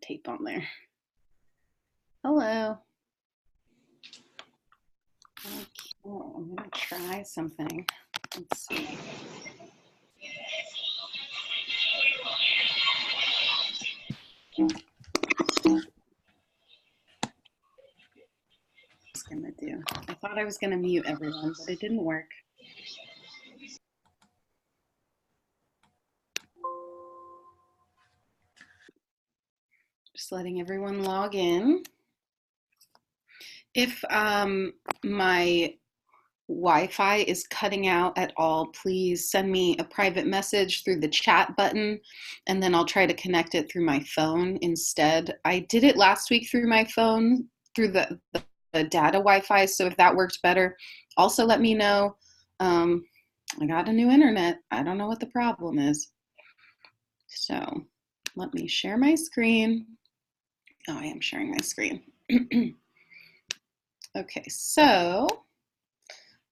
tape on there. Hello. Okay, I'm gonna try something. Let's see. Gonna do. I thought I was gonna mute everyone, but it didn't work. Just letting everyone log in. If my Wi-Fi is cutting out at all, please send me a private message through the chat button, and then I'll try to connect it through my phone instead. I did it last week through my phone, through the data Wi-Fi, so if that worked better, also let me know. I got a new internet. I don't know what the problem is. So let me share my screen. Oh, I am sharing my screen. Okay, so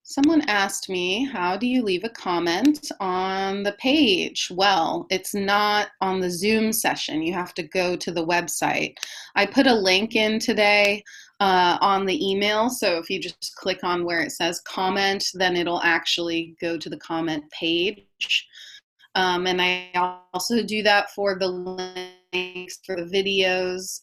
someone asked me, how do you leave a comment on the page? Well, it's not on the Zoom session. You have to go to the website. I put a link in today on the email, so if you just click on where it says comment, then it'll actually go to the comment page. And I also do that for the links for the videos.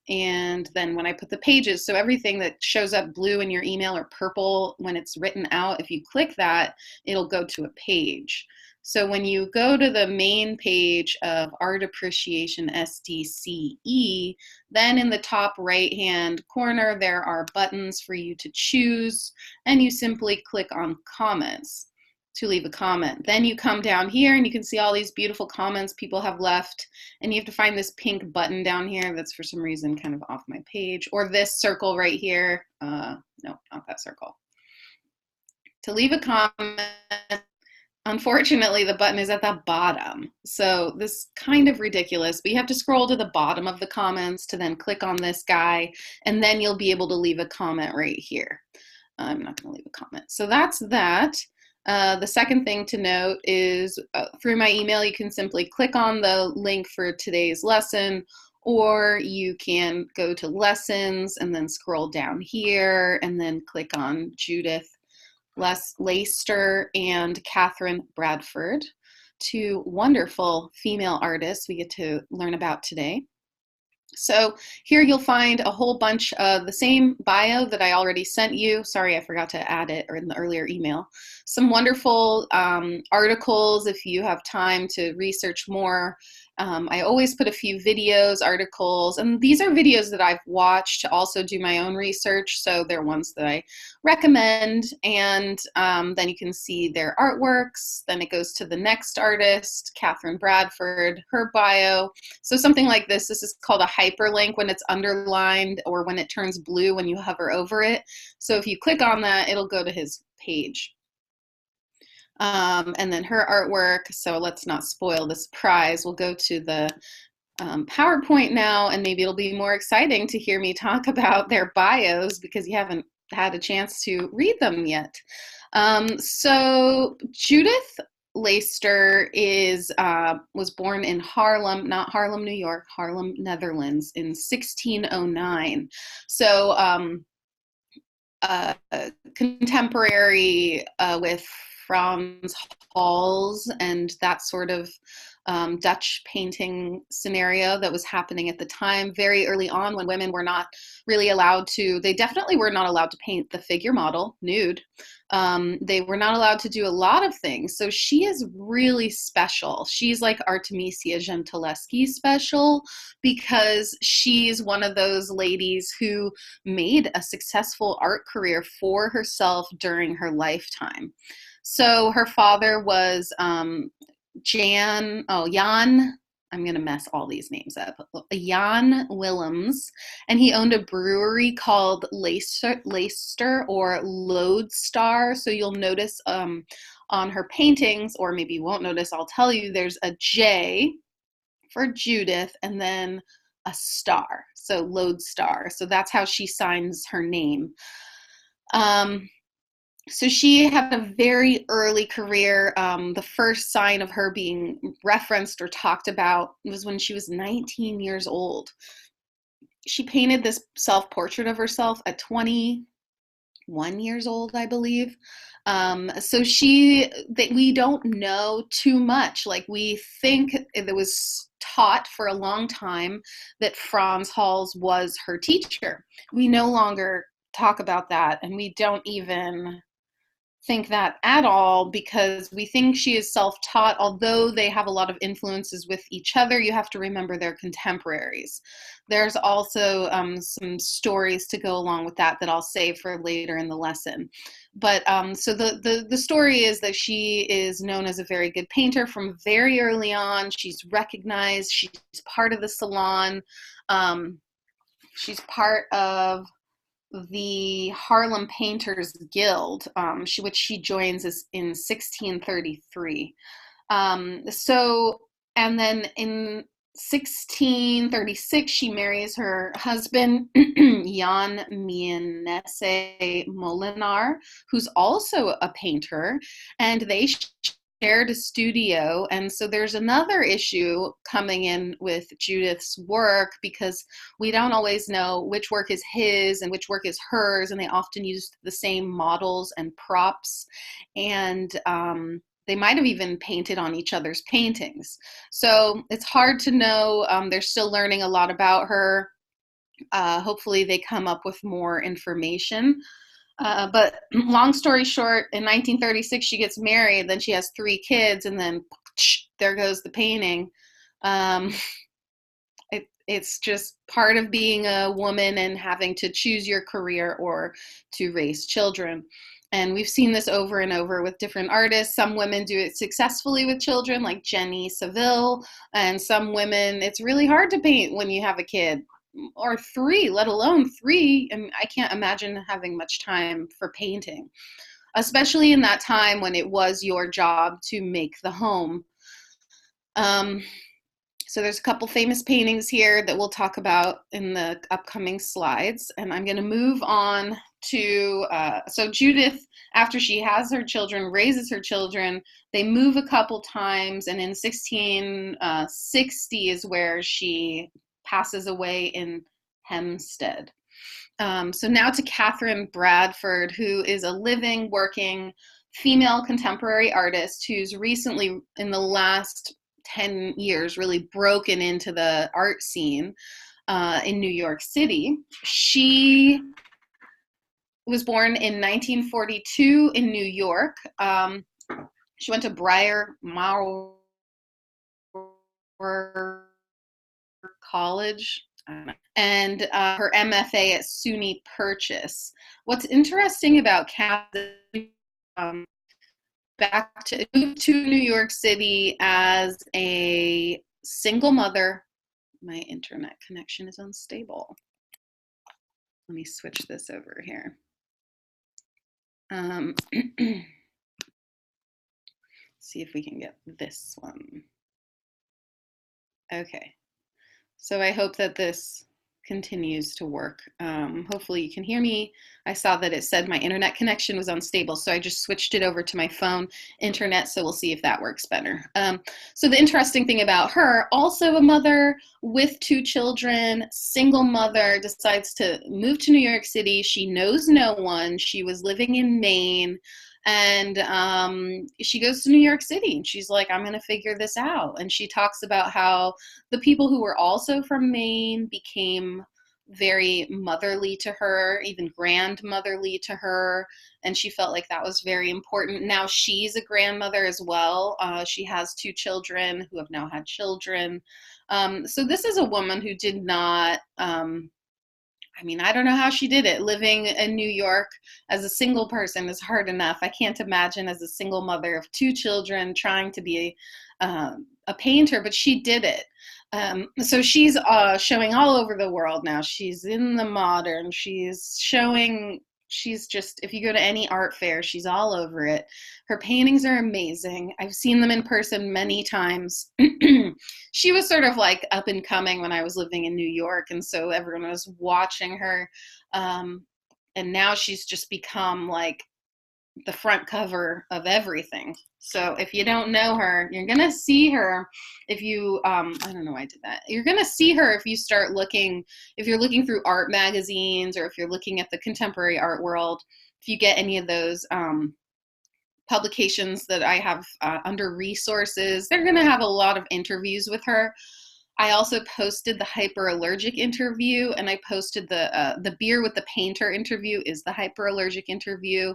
And then when I put the pages, so everything that shows up blue in your email or purple when it's written out, if you click that, it'll go to a page. So when you go to the main page of Art Appreciation SDCE, then in the top right-hand corner, there are buttons for you to choose, and you simply click on comments to leave a comment. Then you come down here and you can see all these beautiful comments people have left, and you have to find this pink button down here that's for some reason kind of off my page, or this circle right here. No, not that circle. To leave a comment, unfortunately, the button is at the bottom. So this is kind of ridiculous, but you have to scroll to the bottom of the comments to then click on this guy, and then you'll be able to leave a comment right here. I'm not going to leave a comment. So that's that. The second thing to note is through my email, you can simply click on the link for today's lesson, or you can go to lessons and then scroll down here and then click on Judith, Leyster, and Katherine Bradford, two wonderful female artists we get to learn about today. So here you'll find a whole bunch of the same bio that I already sent you. Sorry, I forgot to add it or in the earlier email. Some wonderful articles if you have time to research more. I always put a few videos, articles, and these are videos that I've watched to also do my own research, so they're ones that I recommend. And then you can see their artworks. Then it goes to the next artist, Katherine Bradford, her bio. So something like this is called a hyperlink when it's underlined or when it turns blue when you hover over it. So if you click on that, it'll go to his page. And then her artwork, so let's not spoil the surprise. We'll go to the PowerPoint now, and maybe it'll be more exciting to hear me talk about their bios because you haven't had a chance to read them yet. So Judith Leyster was born in Haarlem, not Harlem, New York, Haarlem, Netherlands in 1609. So contemporary with Frans Hals and that sort of Dutch painting scenario that was happening at the time, very early on when women were not really allowed to, they definitely were not allowed to paint the figure model nude. They were not allowed to do a lot of things. So she is really special. She's like Artemisia Gentileschi special because she's one of those ladies who made a successful art career for herself during her lifetime. So her father was Jan, I'm going to mess all these names up, Jan Willems, and he owned a brewery called Leyster or Lodestar. So you'll notice on her paintings, or maybe you won't notice, I'll tell you, there's a J for Judith and then a star, so Lodestar. So that's how she signs her name. So she had a very early career. The first sign of her being referenced or talked about was when she was 19 years old. She painted this self-portrait of herself at 21 years old, I believe. So that we don't know too much. Like, we think it was taught for a long time that Franz Hals was her teacher. We no longer talk about that, and we don't even think that at all, because we think she is self-taught. Although they have a lot of influences with each other, you have to remember they're contemporaries. There's also some stories to go along with that I'll save for later in the lesson. But so the story is that she is known as a very good painter from very early on. She's recognized. She's part of the salon. She's part of the Harlem Painters Guild, which she joins in 1633. And then in 1636, she marries her husband, Jan Mienese Molinar, who's also a painter, and they shared a studio. And so there's another issue coming in with Judith's work, because we don't always know which work is his and which work is hers, and they often used the same models and props, and they might have even painted on each other's paintings. So it's hard to know. They're still learning a lot about her. Hopefully they come up with more information. But long story short, in 1936, she gets married, then she has 3 kids, and then there goes the painting. It's just part of being a woman and having to choose your career or to raise children. And we've seen this over and over with different artists. Some women do it successfully with children, like Jenny Saville, and some women, it's really hard to paint when you have a kid, or 3, let alone 3. I mean, I can't imagine having much time for painting, especially in that time when it was your job to make the home. So there's a couple famous paintings here that we'll talk about in the upcoming slides. And I'm going to move on to, so Judith, after she has her children, raises her children, they move a couple times, and in 1660 is where she passes away in Hempstead. So now to Katherine Bradford, who is a living, working female contemporary artist who's recently, in the last 10 years, really broken into the art scene in New York City. She was born in 1942 in New York. She went to Briar Mauer College, and her MFA at SUNY Purchase. What's interesting about Katherine, moved to New York City as a single mother. My internet connection is unstable. Let me switch this over here. See if we can get this one. Okay. So I hope that this continues to work. Hopefully you can hear me. I saw that it said my internet connection was unstable, so I just switched it over to my phone internet, so we'll see if that works better. So the interesting thing about her, also a mother with 2 children, single mother, decides to move to New York City. She knows no one. She was living in Maine. And she goes to New York City, and she's like, I'm going to figure this out. And she talks about how the people who were also from Maine became very motherly to her, even grandmotherly to her. And she felt like that was very important. Now she's a grandmother as well. She has 2 children who have now had children. So this is a woman who did not... I mean, I don't know how she did it. Living in New York as a single person is hard enough. I can't imagine as a single mother of 2 children trying to be a painter, but she did it. So she's showing all over the world now. She's in the modern. She's showing, she's just, if you go to any art fair, she's all over it. Her paintings are amazing. I've seen them in person many times. She was sort of like up and coming when I was living in New York, and so everyone was watching her. And now she's just become like the front cover of everything. So if you don't know her, you're going to see her if you, I don't know why I did that. You're going to see her if you start looking, if you're looking through art magazines or if you're looking at the contemporary art world, if you get any of those publications that I have under resources, they're going to have a lot of interviews with her. I also posted the hyperallergic interview, and I posted the beer with the painter interview is the hyperallergic interview.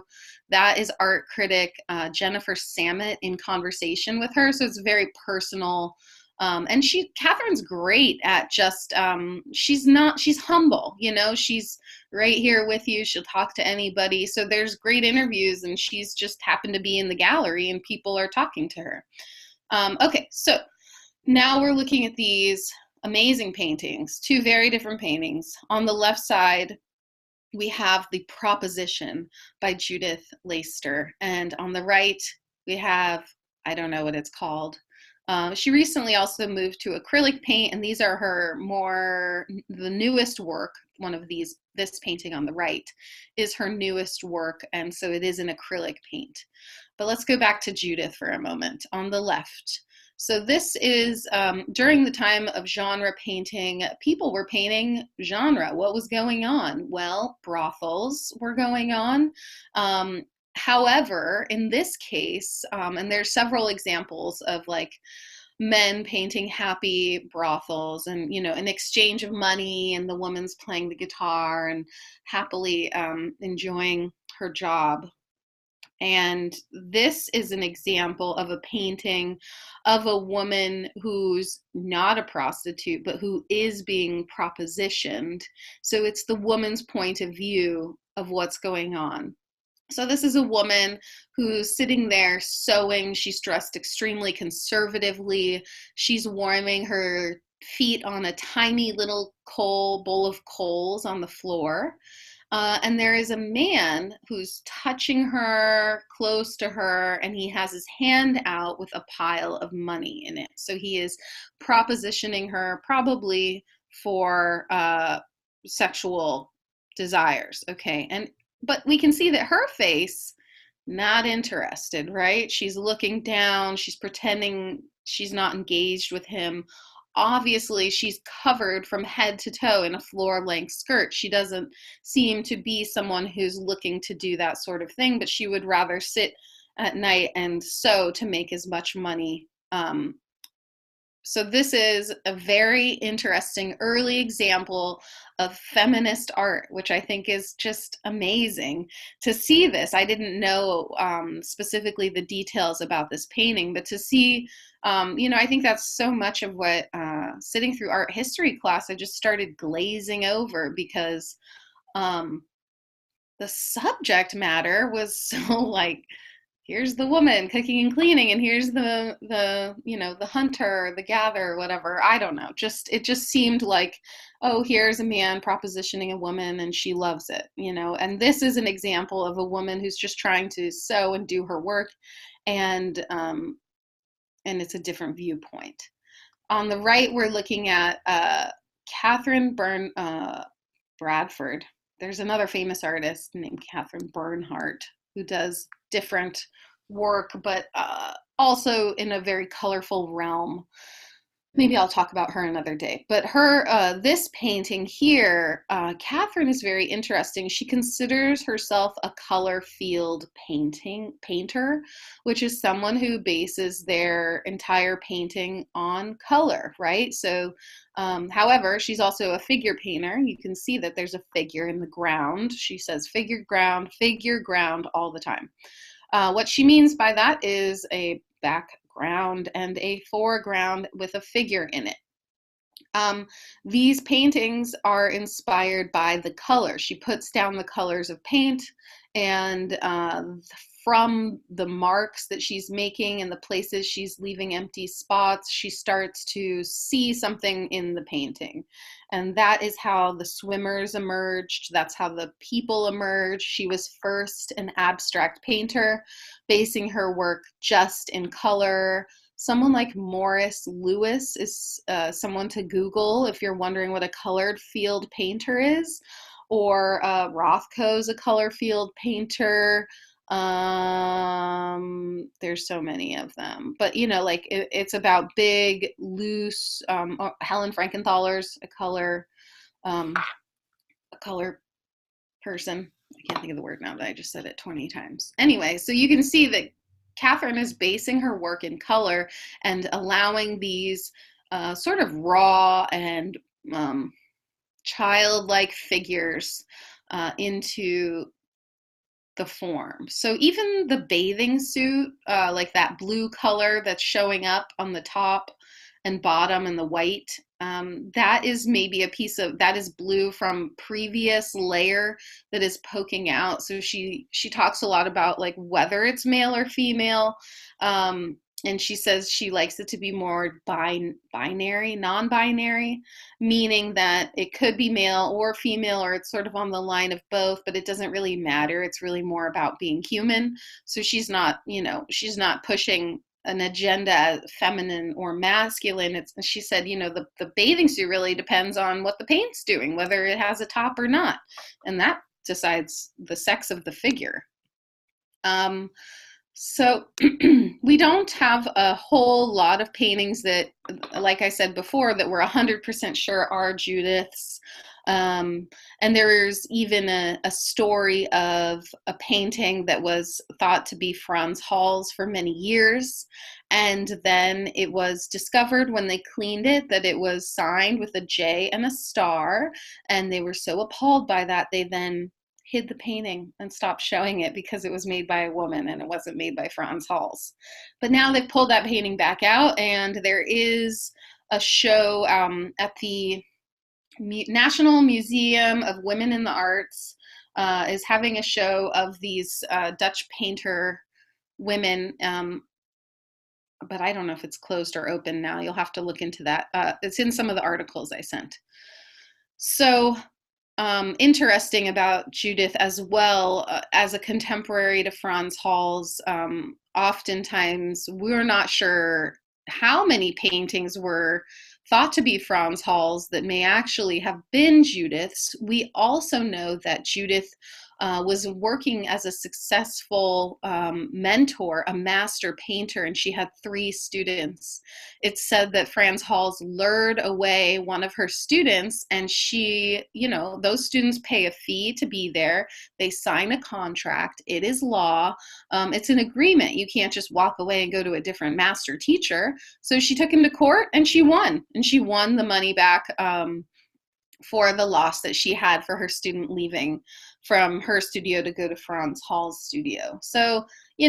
That is art critic Jennifer Samet in conversation with her, so it's very personal. And Katherine's great at just she's humble, you know, she's right here with you. She'll talk to anybody. So there's great interviews, and she's just happened to be in the gallery, and people are talking to her. Okay, so now we're looking at these amazing paintings, two very different paintings. On the left side, we have The Proposition by Judith Leyster. And on the right, we have, I don't know what it's called. She recently also moved to acrylic paint, and these are the newest work. One of these, this painting on the right, is her newest work, and so it is an acrylic paint. But let's go back to Judith for a moment. On the left, so this is during the time of genre painting, people were painting genre. What was going on? Well, brothels were going on. However, in this case, and there's several examples of like men painting happy brothels and, you know, an exchange of money and the woman's playing the guitar and happily enjoying her job. And this is an example of a painting of a woman who's not a prostitute, but who is being propositioned. So it's the woman's point of view of what's going on. So this is a woman who's sitting there sewing. She's dressed extremely conservatively. She's warming her feet on a tiny little bowl of coals on the floor. And there is a man who's touching her, close to her, and he has his hand out with a pile of money in it. So he is propositioning her probably for sexual desires, okay? But we can see that her face, not interested, right? She's looking down, she's pretending she's not engaged with him. Obviously, she's covered from head to toe in a floor-length skirt. She doesn't seem to be someone who's looking to do that sort of thing, but she would rather sit at night and sew to make as much money. So this is a very interesting early example of feminist art, which I think is just amazing to see this. I didn't know specifically the details about this painting, but to see, you know, I think that's so much of what sitting through art history class, I just started glazing over because the subject matter was so like, here's the woman cooking and cleaning, and here's the you know, the hunter, the gatherer, whatever. I don't know. It just seemed like, oh, here's a man propositioning a woman and she loves it, you know. And this is an example of a woman who's just trying to sew and do her work, and it's a different viewpoint. On the right, we're looking at Katherine Bradford. There's another famous artist named Katherine Bernhardt who does different work, but also in a very colorful realm. Maybe I'll talk about her another day. But her, this painting here, Katherine is very interesting. She considers herself a color field painter, which is someone who bases their entire painting on color, right? So, however, she's also a figure painter. You can see that there's a figure in the ground. She says figure ground all the time. What she means by that is a background and a foreground with a figure in it. These paintings are inspired by the color. She puts down the colors of paint, and from the marks that she's making and the places she's leaving empty spots, she starts to see something in the painting. And that is how the swimmers emerged. That's how the people emerged. She was first an abstract painter, basing her work just in color. Someone like Morris Louis is someone to Google if you're wondering what a colored field painter is, or Rothko's a color field painter. There's so many of them, but like it's about big, loose. Helen Frankenthaler's um, a color person. I can't think of the word now that I just said it 20 times. Anyway, so you can see that Katherine is basing her work in color and allowing these sort of raw and childlike figures into the form. So even the bathing suit, like that blue color that's showing up on the top and bottom and the white, that is maybe a piece of, that is blue from previous layer that is poking out. So she talks a lot about like whether it's male or female. And she says she likes it to be more binary, non-binary, meaning that it could be male or female, or it's sort of on the line of both, but it doesn't really matter. It's really more about being human. So she's not, she's not pushing an agenda, feminine or masculine. She said, the bathing suit really depends on what the paint's doing, whether it has a top or not. And that decides the sex of the figure. So we don't have a whole lot of paintings that, like I said before, that we're 100% sure are Judith's. And there's even a story of a painting that was thought to be Franz Hall's for many years. And then it was discovered when they cleaned it that it was signed with a J and a star. And they were so appalled by that, they then hid the painting and stopped showing it because it was made by a woman and it wasn't made by Franz Hals. But now they've pulled that painting back out, and there is a show at the National Museum of Women in the Arts is having a show of these Dutch painter women, but I don't know if it's closed or open now. You'll have to look into that. It's in some of the articles I sent. So interesting about Judith as well, as a contemporary to Franz Hals. Oftentimes, we're not sure how many paintings were thought to be Franz Hals that may actually have been Judith's. We also know that Judith was working as a successful mentor, a master painter, and she had 3 students. It's said that Franz Hals lured away one of her students, and she, those students pay a fee to be there. They sign a contract. It is law. It's an agreement. You can't just walk away and go to a different master teacher. So she took him to court, and she won. And she won the money back for the loss that she had for her student leaving from her studio to go to Franz Hals' studio. So, we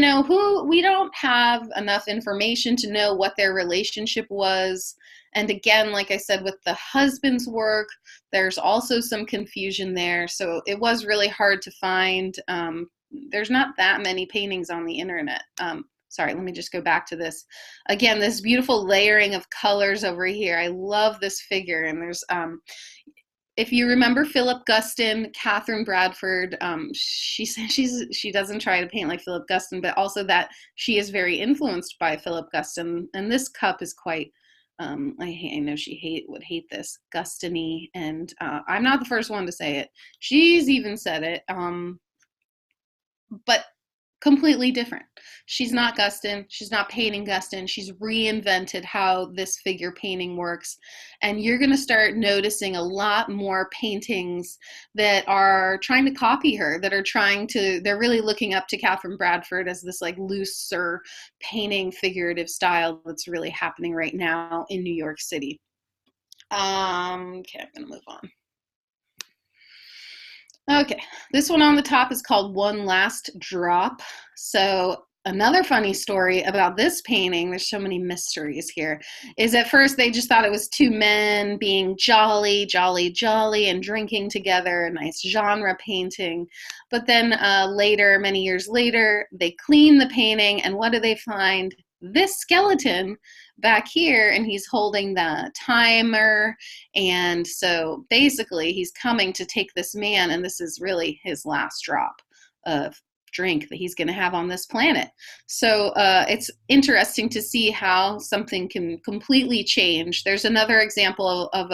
don't have enough information to know what their relationship was. And again, like I said, with the husband's work, there's also some confusion there. So it was really hard to find. There's not that many paintings on the internet. Sorry, let me just go back to this. Again, this beautiful layering of colors over here. I love this figure. And there's, if you remember Philip Guston, Katherine Bradford, she says she doesn't try to paint like Philip Guston, but also that she is very influenced by Philip Guston. And this cup is quite, I know she would hate this, Guston-y, and I'm not the first one to say it. She's even said it, but completely different. She's not Guston. She's not painting Guston. She's reinvented how this figure painting works. And you're going to start noticing a lot more paintings that are trying to copy her, that are they're really looking up to Katherine Bradford as this like looser painting figurative style that's really happening right now in New York City. Okay, I'm going to move on. Okay, this one on the top is called One Last Drop. So another funny story about this painting, there's so many mysteries here, is at first they just thought it was 2 men being jolly, and drinking together, a nice genre painting. But then later, many years later, they clean the painting, and what do they find? This skeleton back here, and he's holding the timer, and so basically he's coming to take this man, and this is really his last drop of drink that he's going to have on this planet. So it's interesting to see how something can completely change. There's another example of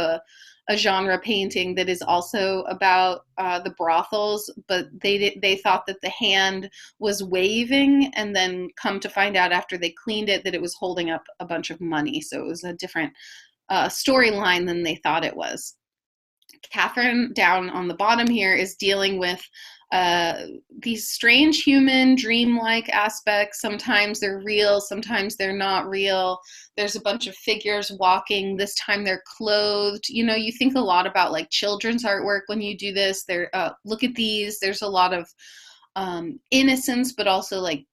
a genre painting that is also about the brothels, but they thought that the hand was waving, and then come to find out after they cleaned it that it was holding up a bunch of money. So it was a different storyline than they thought it was. Katherine down on the bottom here is dealing with these strange human dreamlike aspects. Sometimes they're real, sometimes they're not real. There's a bunch of figures walking. This time they're clothed. You know, you think a lot about like children's artwork when you do this. Look at these. There's a lot of innocence, but also like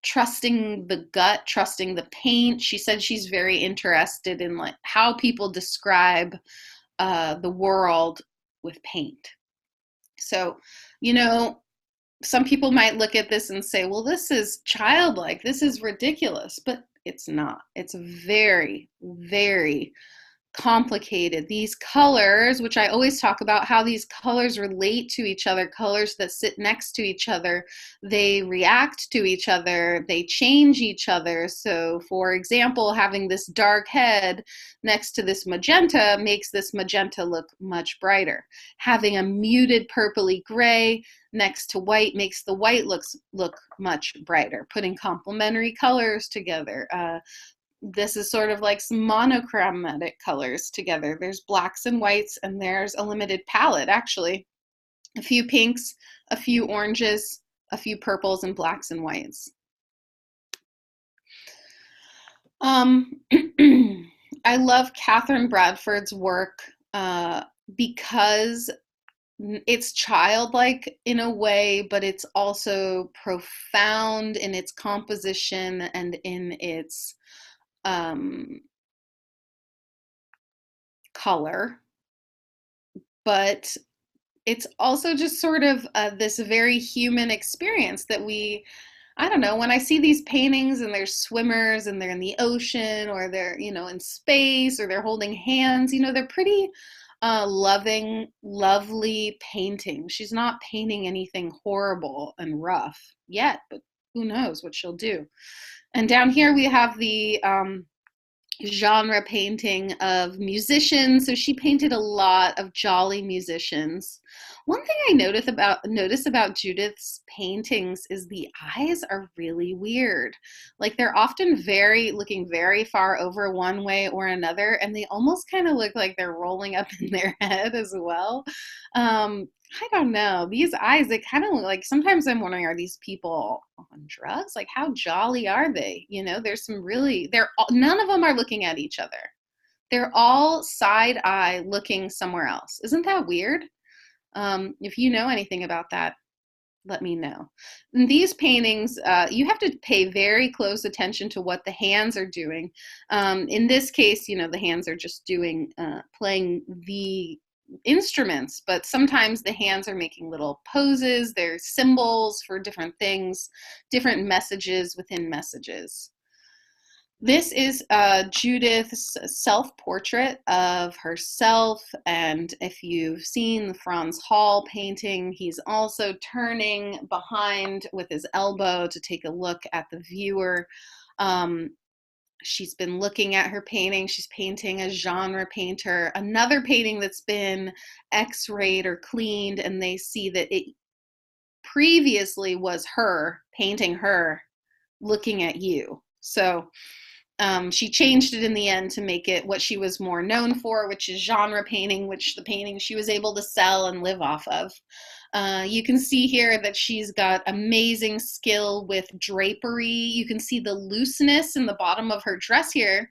trusting the gut, trusting the paint. She said she's very interested in like how people describe the world with paint. So, you know, some people might look at this and say, well, this is childlike, this is ridiculous, but it's not. It's very, very complicated. These colors, which I always talk about how these colors relate to each other, colors that sit next to each other, they react to each other, they change each other. So for example, having this dark head next to this magenta makes this magenta look much brighter. Having a muted purpley gray next to white makes the white look much brighter. Putting complementary colors together. This is sort of like some monochromatic colors together. There's blacks and whites, and there's a limited palette, actually. A few pinks, a few oranges, a few purples, and blacks and whites. I love Katherine Bradford's work because it's childlike in a way, but it's also profound in its composition and in its color, but it's also just sort of this very human experience that I don't know, when I see these paintings and there's swimmers and they're in the ocean, or they're, you know, in space, or they're holding hands, you know, they're pretty loving, lovely paintings. She's not painting anything horrible and rough yet, but who knows what she'll do. And down here we have the genre painting of musicians. So she painted a lot of jolly musicians. One thing I notice about Judith's paintings is the eyes are really weird. Like they're often looking very far over one way or another, and they almost kind of look like they're rolling up in their head as well. I don't know. These eyes, they kind of look like, sometimes I'm wondering, are these people on drugs? Like, how jolly are they? You know, there's some really, none of them are looking at each other. They're all side eye looking somewhere else. Isn't that weird? If you know anything about that, let me know. In these paintings, you have to pay very close attention to what the hands are doing. In this case, you know, the hands are just playing the instruments, but sometimes the hands are making little poses. There's symbols for different things, different messages within messages. This is Judith's self-portrait of herself, and if you've seen the Franz Hall painting, he's also turning behind with his elbow to take a look at the viewer. She's been looking at her painting. She's painting a genre painter. Another painting that's been x-rayed or cleaned, and they see that it previously was her painting her looking at you. So she changed it in the end to make it what she was more known for, which is genre painting, which the painting she was able to sell and live off of. You can see here that she's got amazing skill with drapery. You can see the looseness in the bottom of her dress here.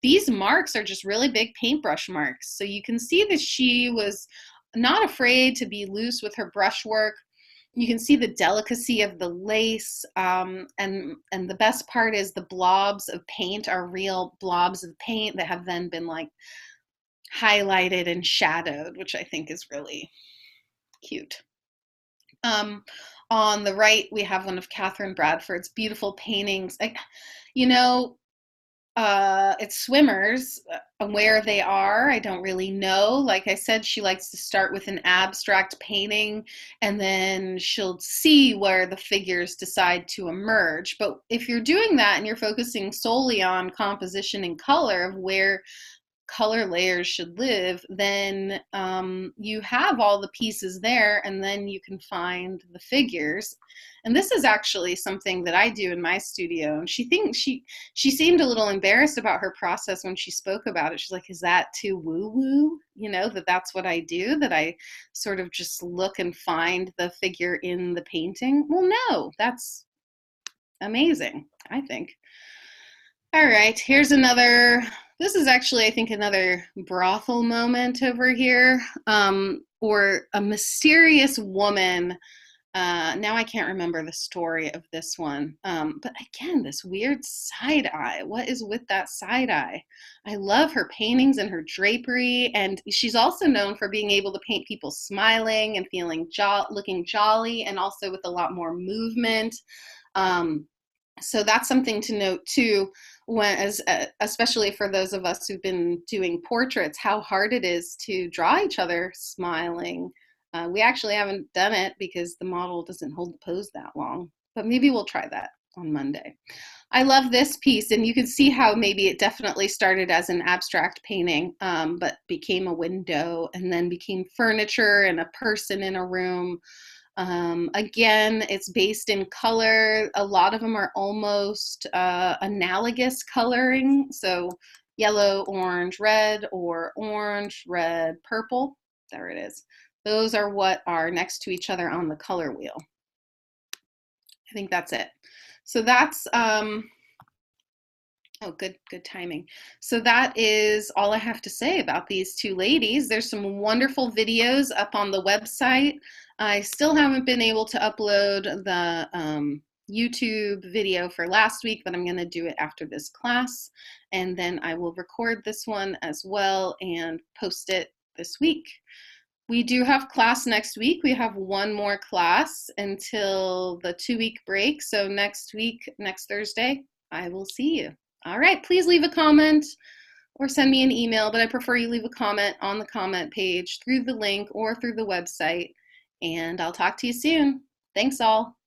These marks are just really big paintbrush marks. So you can see that she was not afraid to be loose with her brushwork. You can see the delicacy of the lace, and the best part is the blobs of paint are real blobs of paint that have then been like highlighted and shadowed, which I think is really cute. On the right, we have one of Katherine Bradford's beautiful paintings. It's swimmers. Where they are, I don't really know. Like I said, she likes to start with an abstract painting, and then she'll see where the figures decide to emerge. But if you're doing that and you're focusing solely on composition and color of where color layers should live, then you have all the pieces there, and then you can find the figures. And this is actually something that I do in my studio. And she seemed a little embarrassed about her process when she spoke about it. She's like, "Is that too woo-woo? You know, that's what I do, that I sort of just look and find the figure in the painting?" Well, no, that's amazing, I think. All right, here's another, this is actually, I think, another brothel moment over here, or a mysterious woman. Now I can't remember the story of this one, but again, this weird side eye. What is with that side eye? I love her paintings and her drapery, and she's also known for being able to paint people smiling and feeling looking jolly, and also with a lot more movement. So that's something to note too, especially for those of us who've been doing portraits, how hard it is to draw each other smiling. We actually haven't done it because the model doesn't hold the pose that long, but maybe we'll try that on Monday. I love this piece, and you can see how maybe it definitely started as an abstract painting, but became a window and then became furniture and a person in a room. Again, it's based in color. A lot of them are almost analogous coloring. So yellow, orange, red, or orange, red, purple. There it is. Those are what are next to each other on the color wheel. I think that's it. So that's, oh, good timing. So that is all I have to say about these two ladies. There's some wonderful videos up on the website. I still haven't been able to upload the YouTube video for last week, but I'm going to do it after this class. And then I will record this one as well and post it this week. We do have class next week. We have one more class until the 2-week break. So next week, next Thursday, I will see you. All right, please leave a comment or send me an email, but I prefer you leave a comment on the comment page through the link or through the website. And I'll talk to you soon. Thanks all.